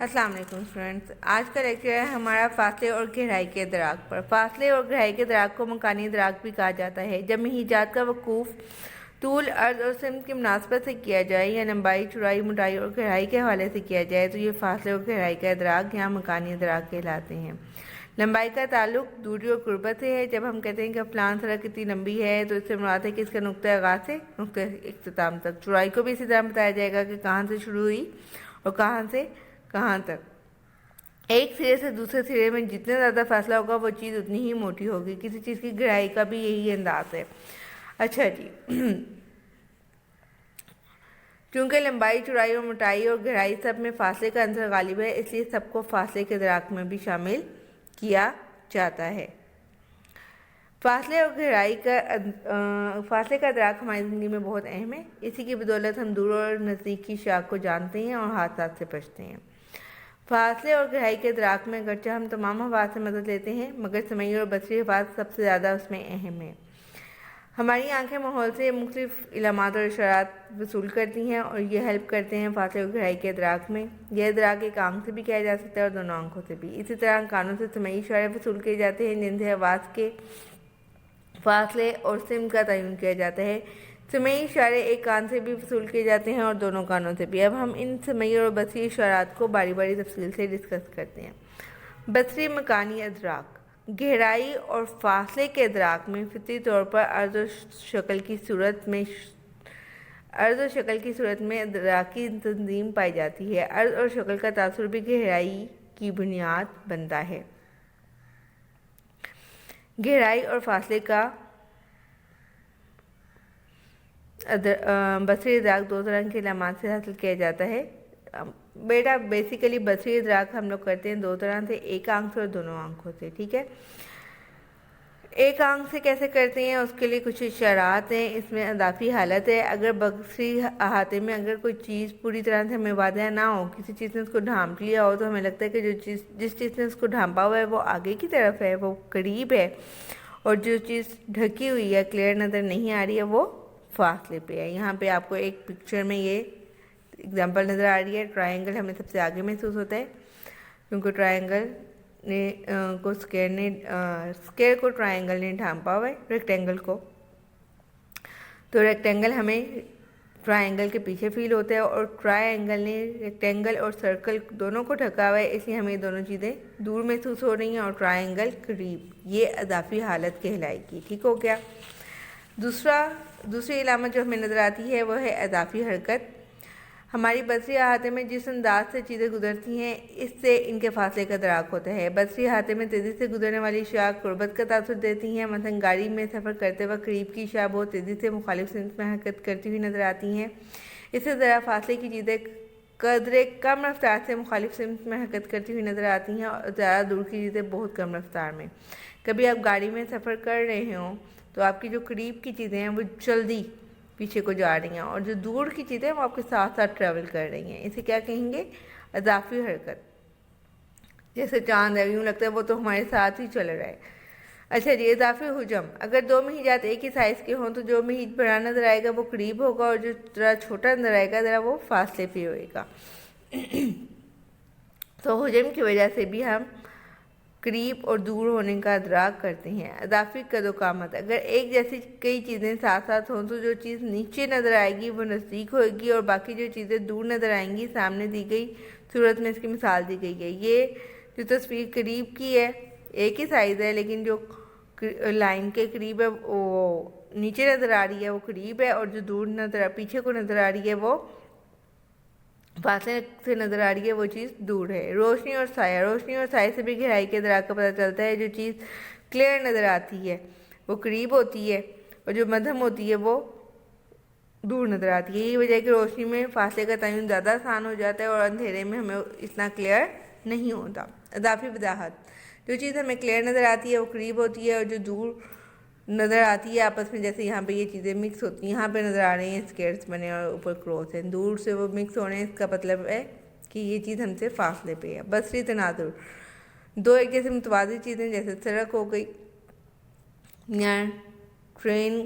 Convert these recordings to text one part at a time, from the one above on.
السلام علیکم اسٹوڈنٹس، آج کا لیکچر ہے ہمارا فاصلے اور گہرائی کے ادراک پر۔ فاصلے اور گہرائی کے ادراک کو مکانی ادراک بھی کہا جاتا ہے۔ جب مہیجات کا وقوف طول، عرض اور سمت کی مناسبت سے کیا جائے یا لمبائی، چوڑائی، موٹائی اور گہرائی کے حوالے سے کیا جائے تو یہ فاصلے اور گہرائی کا ادراک یا مکانی ادراک کہلاتے ہیں۔ لمبائی کا تعلق دوری اور قربت سے ہے۔ جب ہم کہتے ہیں کہ فلاں سڑک کتنی لمبی ہے تو اس سے مراد ہے کہ اس کا نقطہ آغاز سے نقطہ اختتام تک۔ چوڑائی کو بھی اسی طرح بتایا جائے گا کہ کہاں سے شروع ہوئی اور کہاں سے کہاں تک۔ ایک سرے سے دوسرے سرے میں جتنا زیادہ فاصلہ ہوگا وہ چیز اتنی ہی موٹی ہوگی۔ کسی چیز کی گہرائی کا بھی یہی انداز ہے۔ اچھا جی، چونکہ لمبائی، چوڑائی اور موٹائی اور گہرائی سب میں فاصلے کا عنصر غالب ہے، اس لیے سب کو فاصلے کے ادراک میں بھی شامل کیا جاتا ہے۔ فاصلے اور گہرائی کا فاصلے کا ادراک ہماری زندگی میں بہت اہم ہے۔ اسی کی بدولت ہم دور اور نزدیک کی شاخ کو جانتے ہیں اور حادثات سے بچتے ہیں۔ فاصلے اور گہرائی کے ادراک میں اگرچہ ہم تمام حواس سے مدد لیتے ہیں مگر سمعی اور بصری حواس سب سے زیادہ اس میں اہم ہیں۔ ہماری آنکھیں ماحول سے مختلف علامات اور اشارات وصول کرتی ہیں اور یہ ہیلپ کرتے ہیں فاصلے اور گہرائی کے ادراک میں۔ یہ ادراک ایک آنکھ سے بھی کیا جا سکتا ہے اور دونوں آنکھوں سے بھی۔ اسی طرح کانوں سے سمعی اشارے وصول کیے جاتے ہیں جن سے حواس کے فاصلے اور سمت کا تعین کیا جاتا ہے۔ سمعی اشارے ایک کان سے بھی وصول کیے جاتے ہیں اور دونوں کانوں سے بھی۔ اب ہم ان سمعی اور بصری اشارات کو باری باری تفصیل سے ڈسکس کرتے ہیں۔ بصری مکانی ادراک۔ گہرائی اور فاصلے کے ادراک میں فطری طور پر عرض و شکل کی صورت میں ادراکی تنظیم پائی جاتی ہے۔ عرض اور شکل کا تاثر بھی گہرائی کی بنیاد بنتا ہے۔ گہرائی اور فاصلے کا بصری ادراک دو طرح کے علامات سے حاصل کیا جاتا ہے۔ بیٹا بیسیکلی بصری ادراک ہم لوگ کرتے ہیں دو طرح سے، ایک آنکھ سے اور دونوں آنکھوں سے، ٹھیک ہے۔ ایک آنکھ سے کیسے کرتے ہیں اس کے لیے کچھ اشارات ہیں، اس میں اضافی حالت ہے۔ اگر بصری احاطے میں اگر کوئی چیز پوری طرح سے ہمیں واضح نہ ہو، کسی چیز نے اس کو ڈھانپ لیا ہو تو ہمیں لگتا ہے کہ جس چیز نے اس کو ڈھانپا ہوا ہے وہ آگے کی طرف ہے، وہ قریب ہے، اور جو چیز ڈھکی ہوئی ہے، کلیئر نظر نہیں آ رہی ہے، وہ فاصلے پہ ہے۔ یہاں پہ آپ کو ایک پکچر میں یہ اگزامپل نظر آ رہی ہے۔ ٹرائنگل ہمیں سب سے آگے محسوس ہوتا ہے کیونکہ ٹرائنگل اسکیئر کو ٹرائنگل نے ڈھانپا ہوا ہے، ریکٹینگل کو، تو ریکٹینگل ہمیں ٹرائنگل کے پیچھے فیل ہوتا ہے اور ٹرائنگل نے ریکٹینگل اور سرکل دونوں کو ڈھکا ہوا ہے، اس لیے ہمیں دونوں چیزیں دور محسوس ہو رہی ہیں اور ٹرائنگل قریب۔ یہ اضافی حالت کہلائے گی، ٹھیک ہو گیا۔ دوسری علامت جو ہمیں نظر آتی ہے وہ ہے اضافی حرکت۔ ہماری بصری احاطے میں جس انداز سے چیزیں گزرتی ہیں اس سے ان کے فاصلے کا ادراک ہوتا ہے۔ بصری احاطے میں تیزی سے گزرنے والی شاخ قربت کا تاثر دیتی ہیں، مثلا گاڑی میں سفر کرتے وقت قریب کی شاخ بہت تیزی سے مخالف سمت میں حرکت کرتی ہوئی نظر آتی ہیں۔ اس سے ذرا فاصلے کی چیزیں قدرے کم رفتار سے مخالف سمت میں حرکت کرتی ہوئی نظر آتی ہیں اور زیادہ دور کی چیزیں بہت کم رفتار میں۔ کبھی آپ گاڑی میں سفر کر رہے ہوں تو آپ کی جو قریب کی چیزیں ہیں وہ جلدی پیچھے کو جا رہی ہیں اور جو دور کی چیزیں وہ آپ کے ساتھ ساتھ ٹریول کر رہی ہیں، اسے کیا کہیں گے؟ اضافی حرکت۔ جیسے چاند ہے، یوں لگتا ہے وہ تو ہمارے ساتھ ہی چل رہا ہے۔ اچھا جی، اضافی حجم۔ اگر دو مہیجات ایک ہی سائز کے ہوں تو جو مہیج بڑا نظر آئے گا وہ قریب ہوگا اور جو ذرا چھوٹا نظر آئے گا ذرا وہ فاصلے پہ ہوئے گا۔ تو حجم کی وجہ سے بھی ہم قریب اور دور ہونے کا ادراک کرتے ہیں۔ اضافی قد و قامت۔ اگر ایک جیسی کئی چیزیں ساتھ ساتھ ہوں تو جو چیز نیچے نظر آئے گی وہ نزدیک ہوئے گی اور باقی جو چیزیں دور نظر آئیں گی سامنے دی گئی صورت میں اس کی مثال دی گئی ہے۔ یہ جو تصویر قریب کی ہے ایک ہی سائز ہے لیکن جو لائن کے قریب ہے وہ نیچے نظر آ رہی ہے وہ قریب ہے اور جو دور پیچھے کو نظر آ رہی ہے وہ فاصلے سے نظر آ رہی ہے وہ چیز دور ہے۔ روشنی اور سایہ۔ روشنی اور سائے سے بھی گہرائی کے ادراک کا پتہ چلتا ہے۔ جو چیز کلیئر نظر آتی ہے وہ قریب ہوتی ہے اور جو مدھم ہوتی ہے وہ دور نظر آتی ہے۔ یہی وجہ ہے کہ روشنی میں فاصلے کا تعین زیادہ آسان ہو جاتا ہے اور اندھیرے میں ہمیں اتنا کلیئر نہیں ہوتا۔ اضافی وضاحت۔ جو چیز ہمیں کلیئر نظر آتی ہے وہ قریب ہوتی ہے اور جو دور نظر آتی ہے آپس میں، جیسے یہاں پہ یہ چیزیں مکس ہوتی ہیں، یہاں پہ نظر آ رہے ہیں اسکیئرس بنے اور اوپر کراس ہیں، دور سے وہ مکس ہو رہے ہیں، اس کا مطلب ہے کہ یہ چیز ہم سے فاصلے پہ ہے۔ بصری تناظر۔ دو ایک جیسے متوازی چیزیں جیسے سڑک ہو گئی یا ٹرین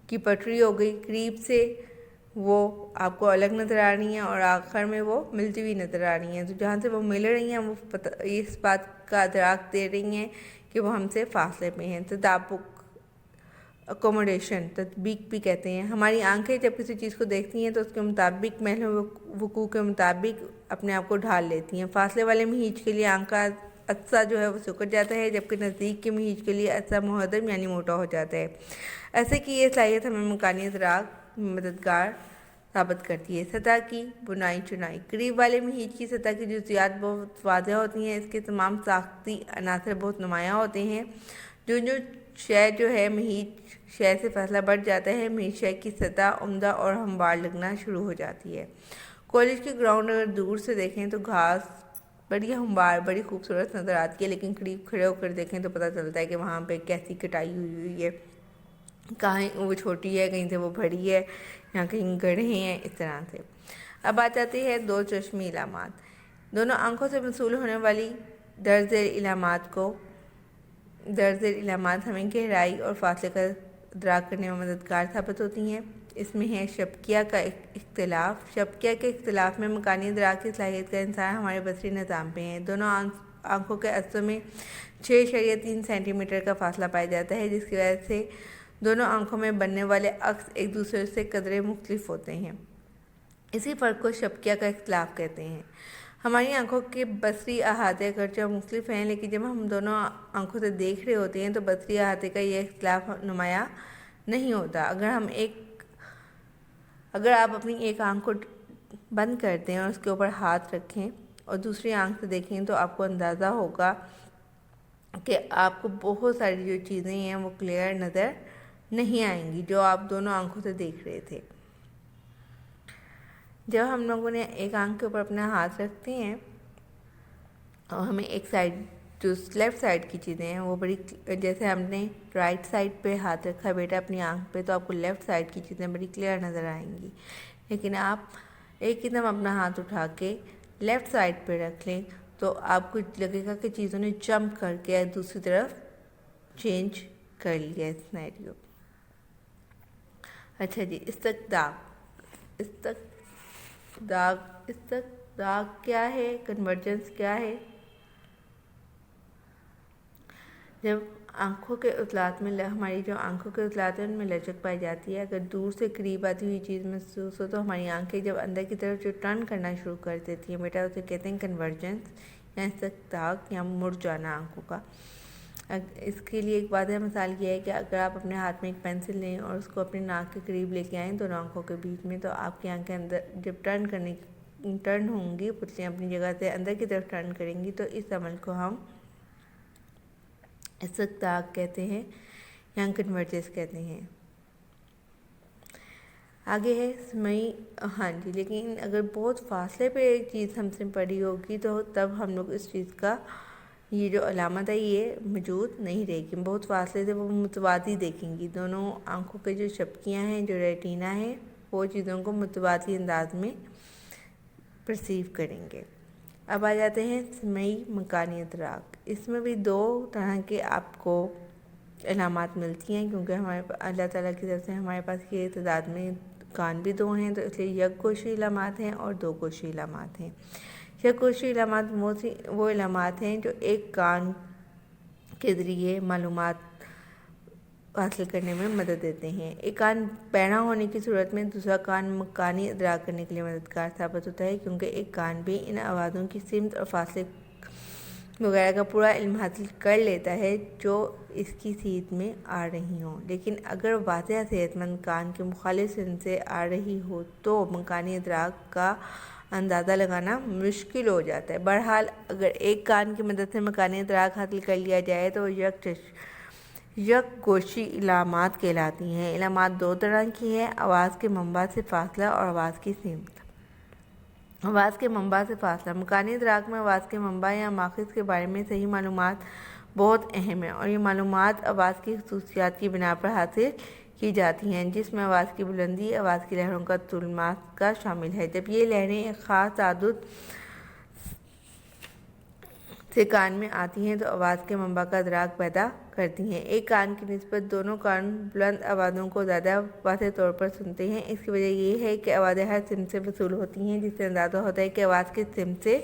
کی پٹری ہو گئی، قریب سے وہ آپ کو الگ نظر آ رہی ہیں اور آخر میں وہ ملتی ہوئی نظر آ رہی ہیں. تو جہاں سے وہ مل رہی ہیں وہ اس بات کا ادراک دے رہی ہیں کہ وہ ہم سے فاصلے پہ ہیں. تطابق، اکوموڈیشن، تطبیق بھی کہتے ہیں. ہماری آنکھیں جب کسی چیز کو دیکھتی ہیں تو اس کے مطابق محل وقوع کے مطابق اپنے آپ کو ڈھال لیتی ہیں. فاصلے والے مہیج کے لیے آنکھ کا عدسہ جو ہے وہ سکڑ جاتا ہے، جبکہ نزدیک کے مہیج کے لیے عدسہ مہدم یعنی موٹا ہو جاتا ہے. ایسے کہ یہ صلاحیت ہمیں مکانی ادراک میں مددگار ثابت کرتی ہے. سطح کی بنائی چنائی. قریب والے مہیج کی سطح کی جزیات بہت واضح ہوتی ہیں. اس کے تمام ساختی عناصر بہت نمایاں ہوتے ہیں. جو شے جو ہے مہیج شے سے فاصلہ بڑھ جاتا ہے، مہیج شے کی سطح عمدہ اور ہموار لگنا شروع ہو جاتی ہے. کالج کے گراؤنڈ اگر دور سے دیکھیں تو گھاس بڑی ہموار، بڑی خوبصورت نظر آتی ہے، لیکن قریب کھڑے ہو کر دیکھیں تو پتہ چلتا ہے کہ وہاں پہ کیسی کٹائی ہوئی ہے. کہیں وہ چھوٹی ہے، کہیں سے وہ بڑی ہے، یہاں کہیں گڑھے ہیں، اس طرح سے. اب آ جاتی ہے دو چشمی علامات. دونوں آنکھوں سے موصول ہونے والی درج ذیل علامات ہمیں گہرائی اور فاصلے کا ادراک کرنے میں مددگار ثابت ہوتی ہیں. اس میں ہے شبکیہ کا اختلاف. شبکیہ کے اختلاف میں مکانی ادراک کی صلاحیت کا انحصار ہمارے بصری نظام پہ ہے. دونوں آنکھوں کے عدسوں میں 6.3 سینٹی میٹر کا فاصلہ پایا جاتا ہے، جس کی وجہ سے دونوں آنکھوں میں بننے والے عکس ایک دوسرے سے قدرے مختلف ہوتے ہیں. اسی فرق کو شبکیہ کا اختلاف کہتے ہیں. ہماری آنکھوں کے بصری احاطے اگرچہ مختلف ہیں، لیکن جب ہم دونوں آنکھوں سے دیکھ رہے ہوتے ہیں تو بصری احاطے کا یہ اختلاف نمایاں نہیں ہوتا. اگر آپ اپنی ایک آنکھ کو بند کر دیں اور اس کے اوپر ہاتھ رکھیں اور دوسری آنکھ سے دیکھیں تو آپ کو اندازہ ہوگا کہ آپ کو بہت ساری جو چیزیں ہیں وہ کلیئر نظر نہیں آئیں گی جو آپ دونوں آنکھوں سے دیکھ رہے تھے. جب ہم لوگوں نے ایک آنکھ کے اوپر اپنا ہاتھ رکھتے ہیں اور ہمیں ایک سائڈ جو لیفٹ سائڈ کی چیزیں ہیں وہ بڑی، جیسے ہم نے رائٹ سائڈ پہ ہاتھ رکھا بیٹا اپنی آنکھ پہ، تو آپ کو لیفٹ سائڈ کی چیزیں بڑی کلیئر نظر آئیں گی. لیکن آپ ایک دم اپنا ہاتھ اٹھا کے لیفٹ سائڈ پہ رکھ لیں تو آپ کو لگے گا کہ چیزوں نے جمپ کر کے دوسری طرف چینج کر لیا ہے سینیریو. اچھا جی، استقداق کیا ہے؟ کنورجنس کیا ہے؟ جب آنکھوں کے عضلات میں ہماری جو آنکھوں کے عضلات ہیں ان میں لچک پائی جاتی ہے، اگر دور سے قریب آتی ہوئی چیز محسوس ہو تو ہماری آنکھیں جب اندر کی طرف جو ٹرن کرنا شروع کر دیتی ہیں بیٹا، اسے کہتے ہیں کنورجنس یا استقداق یا مڑ جانا آنکھوں کا. اس کے لیے ایک واضح مثال یہ ہے کہ اگر آپ اپنے ہاتھ میں ایک پینسل لیں اور اس کو اپنے ناک کے قریب لے کے آئیں دونوں آنکھوں کے بیچ میں، تو آپ کی آنکھیں اندر جب ٹرن ہوں گی، پتلیاں اپنی جگہ سے اندر کی طرف ٹرن کریں گی، تو اس عمل کو ہم استقداق کہتے ہیں یا کنورجنس کہتے ہیں. آگے ہے سمعی. ہاں جی، لیکن اگر بہت فاصلے پہ ایک چیز ہم سے پڑی ہوگی تو تب ہم لوگ اس چیز کا یہ جو علامت ہے یہ موجود نہیں رہے گی. بہت فاصلے سے وہ متوازی دیکھیں گی. دونوں آنکھوں کے جو شبکیاں ہیں، جو ریٹینا ہے، وہ چیزوں کو متوازی انداز میں پرسیو کریں گے. اب آ جاتے ہیں سمعی مکانی ادراک. اس میں بھی دو طرح کے آپ کو علامات ملتی ہیں، کیونکہ اللہ تعالیٰ کی طرف سے ہمارے پاس یہ تعداد میں کان بھی دو ہیں، تو اس لیے یک گوشی علامات ہیں اور دو گوشی علامات ہیں. یک گوشی علامات وہ علامات ہیں جو ایک کان کے ذریعے معلومات حاصل کرنے میں مدد دیتے ہیں. ایک کان بینا ہونے کی صورت میں دوسرا کان مکانی ادراک کرنے کے لیے مددگار ثابت ہوتا ہے، کیونکہ ایک کان بھی ان آوازوں کی سمت اور فاصلے وغیرہ کا پورا علم حاصل کر لیتا ہے جو اس کی سمت میں آ رہی ہوں. لیکن اگر واضح صحت مند کان کے مخالف سمت سے آ رہی ہو تو مکانی ادراک کا اندازہ لگانا مشکل ہو جاتا ہے. بہرحال اگر ایک کان کی مدد سے مکانی ادراک حاصل کر لیا جائے تو یک گوشی علامات کہلاتی ہیں. علامات دو طرح کی ہیں: آواز کے منبع سے فاصلہ اور آواز کی سمت. آواز کے منبع سے فاصلہ. مکانی ادراک میں آواز کے منبع یا ماخذ کے بارے میں صحیح معلومات بہت اہم ہیں، اور یہ معلومات آواز کی خصوصیات کی بنا پر حاصل کی جاتی ہیں، جس میں آواز کی بلندی، آواز کی لہروں کا طول کا شامل ہے. جب یہ لہریں ایک خاص تعدد سے کان میں آتی ہیں تو آواز کے منبع کا ادراک پیدا کرتی ہیں۔ ایک کان کی نسبت دونوں کان بلند آوازوں کو زیادہ واضح طور پر سنتے ہیں۔ اس کی وجہ یہ ہے کہ آوازیں ہر سمت سے وصول ہوتی ہیں، جس سے اندازہ ہوتا ہے کہ آواز کس سمت سے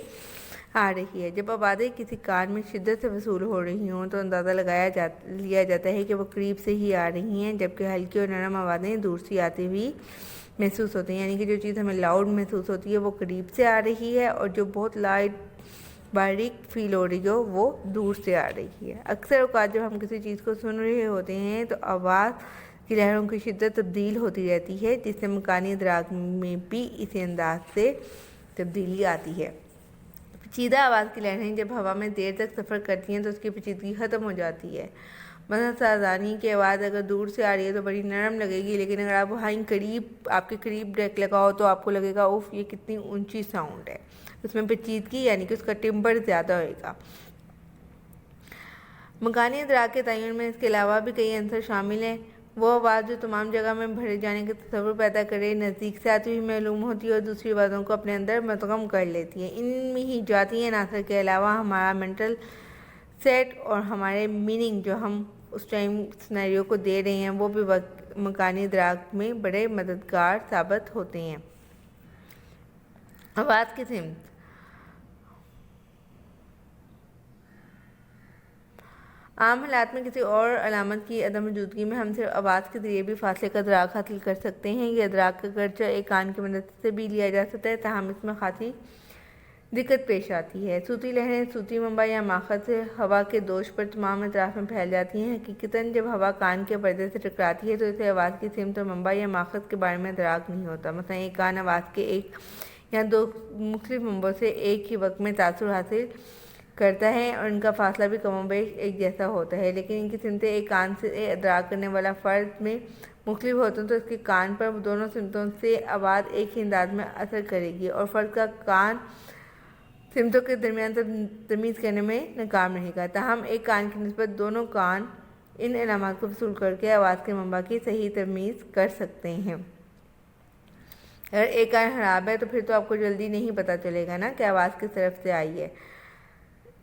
آ رہی ہے۔ جب آوازیں کسی کان میں شدت سے وصول ہو رہی ہوں تو اندازہ لیا جاتا ہے کہ وہ قریب سے ہی آ رہی ہیں، جبکہ ہلکی اور نرم آوازیں دور سے آتی ہوئی محسوس ہوتی ہیں، یعنی کہ جو چیز ہمیں لاؤڈ محسوس ہوتی ہے وہ قریب سے آ رہی ہے، اور جو بہت باریک فیل ہو رہی ہو وہ دور سے آ رہی ہے۔ اکثر اوقات جب ہم کسی چیز کو سن رہے ہوتے ہیں تو آواز کی لہروں کی شدت تبدیل ہوتی رہتی ہے، جس سے مکانی ادراک میں بھی اسی انداز سے تبدیلی آتی ہے۔ پیچیدہ آواز کی لہریں جب ہوا میں دیر تک سفر کرتی ہیں تو اس کی پیچیدگی ختم ہو جاتی ہے۔ مثلا سازانی کی آواز اگر دور سے آ رہی ہے تو بڑی نرم لگے گی، لیکن اگر آپ وہیں آپ کے قریب ڈیک لگاؤ تو آپ کو لگے گا اوف یہ کتنی اونچی ساؤنڈ ہے، اس میں پیچیدگی یعنی کہ اس کا ٹمبر زیادہ ہوئے گا۔ مکانی ادراک کے تعین میں اس کے علاوہ بھی کئی عنصر شامل ہیں۔ وہ آواز جو تمام جگہ میں بھرے جانے کا تصور پیدا کرے، نزدیک سے آتی ہوئی معلوم ہوتی ہے اور دوسری آوازوں کو اپنے اندر مدغم کر لیتی ہے۔ ان میں ہی ذاتی عناصر کے علاوہ ہمارا مینٹل سیٹ اور ہمارے میننگ جو ہم اس ٹائم سینیریو کو دے رہے ہیں وہ بھی مکانی ادراک میں بڑے مددگار ثابت ہوتے ہیں۔ آواز کی سمت عام حالات میں کسی اور علامت کی عدم موجودگی میں ہم صرف آواز کے ذریعے بھی فاصلے کا ادراک حاصل کر سکتے ہیں۔ یہ ادراک اگرچہ ایک کان کی مدد سے بھی لیا جا سکتا ہے، تاہم اس میں خاصی دقت پیش آتی ہے۔ صوتی لہریں صوتی منبع یا ماخذ سے ہوا کے دوش پر تمام اطراف میں پھیل جاتی ہیں۔ حقیقتاً جب ہوا کان کے پردے سے ٹکراتی ہے تو اسے آواز کی سمت اور منبع یا ماخذ کے بارے میں ادراک نہیں ہوتا۔ مثلا ایک کان آواز کے ایک یا دو مختلف منبعوں سے ایک ہی وقت میں تاثر حاصل کرتا ہے اور ان کا فاصلہ بھی کم و بیش ایک جیسا ہوتا ہے، لیکن ان کی سمتیں ایک کان سے ادراک کرنے والا فرد میں مختلف ہوتے ہیں تو اس کے کان پر دونوں سمتوں سے آواز ایک ہی انداز میں اثر کرے گی اور فرد کا کان سمتوں کے درمیان تمیز کرنے میں ناکام رہے گا۔ تاہم ایک کان کی نسبت دونوں کان ان علامات کو وصول کر کے آواز کے منبع کی صحیح تمیز کر سکتے ہیں۔ اگر ایک کان خراب ہے تو پھر تو آپ کو جلدی نہیں پتہ چلے گا نا کہ آواز کس طرف سے آئی ہے،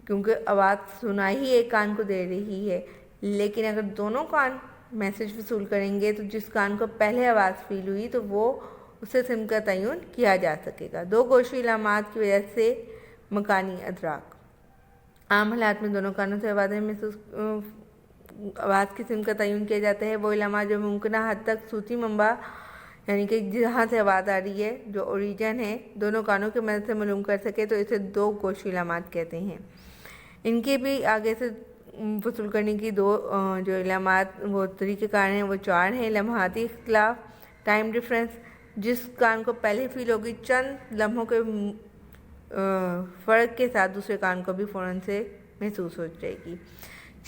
کیونکہ آواز سنائی ہی ایک کان کو دے رہی ہے۔ لیکن اگر دونوں کان میسج وصول کریں گے تو جس کان کو پہلے آواز فیل ہوئی تو وہ اسے سمت کا تعین کیا جا سکے گا۔ دو گوشی علامات کی وجہ سے مکانی ادراک عام حالات میں دونوں کانوں سے آواز کی سمت کا تعین کیا جاتا ہے۔ وہ علامات جو ممکنہ حد تک صوتی منبع یعنی کہ جہاں سے آواز آ رہی ہے جو اوریجن ہے دونوں کانوں کی مدد سے معلوم کر سکے تو اسے دو گوشی علامات کہتے ہیں۔ ان کے بھی آگے سے وصول کرنے کی دو جو علامات وہ طریقہ کار ہیں وہ چار ہیں۔ لمحاتی اختلاف، ٹائم ڈیفرنس، جس کان کو پہلے فیل ہوگی چند لمحوں کے فرق کے ساتھ دوسرے کان کو بھی فوراً سے محسوس ہو جائے گی۔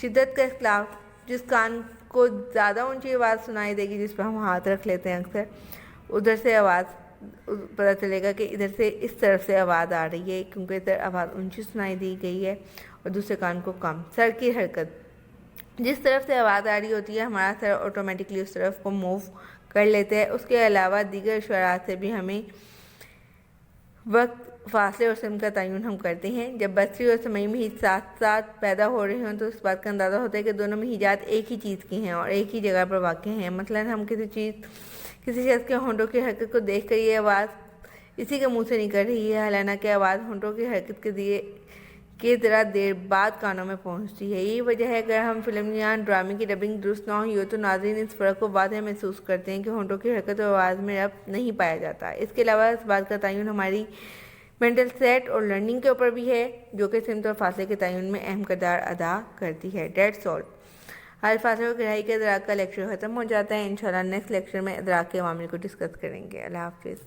شدت کا اختلاف، جس کان کو زیادہ اونچی آواز سنائی دے گی، جس پہ ہم ہاتھ رکھ لیتے ہیں اکثر، ادھر سے آواز پتہ چلے گا کہ ادھر سے اس طرف سے آواز آ رہی ہے کیونکہ ادھر آواز اونچی سنائی دی گئی ہے، اور دوسرے کان کو کم۔ سر کی حرکت، جس طرف سے آواز آ رہی ہوتی ہے ہمارا سر آٹومیٹکلی اس طرف کو موو کر لیتے ہیں۔ اس کے علاوہ دیگر اشارات سے بھی ہمیں وقت، فاصلے اور سمت کا تعین ہم کرتے ہیں۔ جب بصری اور سمعی محیط ساتھ ساتھ پیدا ہو رہے ہوں تو اس بات کا اندازہ ہوتا ہے کہ دونوں محیطات ایک ہی چیز کی ہیں اور ایک ہی جگہ پر واقع ہیں۔ مثلا ہم کسی شخص کے ہونٹوں کی حرکت کو دیکھ کر یہ آواز اسی کے منہ سے نکل رہی ہے، حالانکہ آواز ہونٹوں کی حرکت کے ذرا دیر بعد کانوں میں پہنچتی ہے۔ یہی وجہ ہے اگر ہم فلم یا ڈرامے کی ڈبنگ درست نہ ہوئی ہو تو ناظرین اس فرق کو واضح محسوس کرتے ہیں کہ ہونٹوں کی حرکت اور آواز میں ربط نہیں پایا جاتا۔ اس کے علاوہ اس بات کا تعین ہماری مینٹل سیٹ اور لرننگ کے اوپر بھی ہے، جو کہ سمت اور فاصلے کے تعین میں اہم کردار ادا کرتی ہے۔ That's all. آج فاصلے اور گہرائی کے ادراک کا لیکچر ختم ہو جاتا ہے۔ انشاءاللہ نیکسٹ لیکچر میں ادراک کے عوامل کو ڈسکس کریں گے۔ اللہ حافظ۔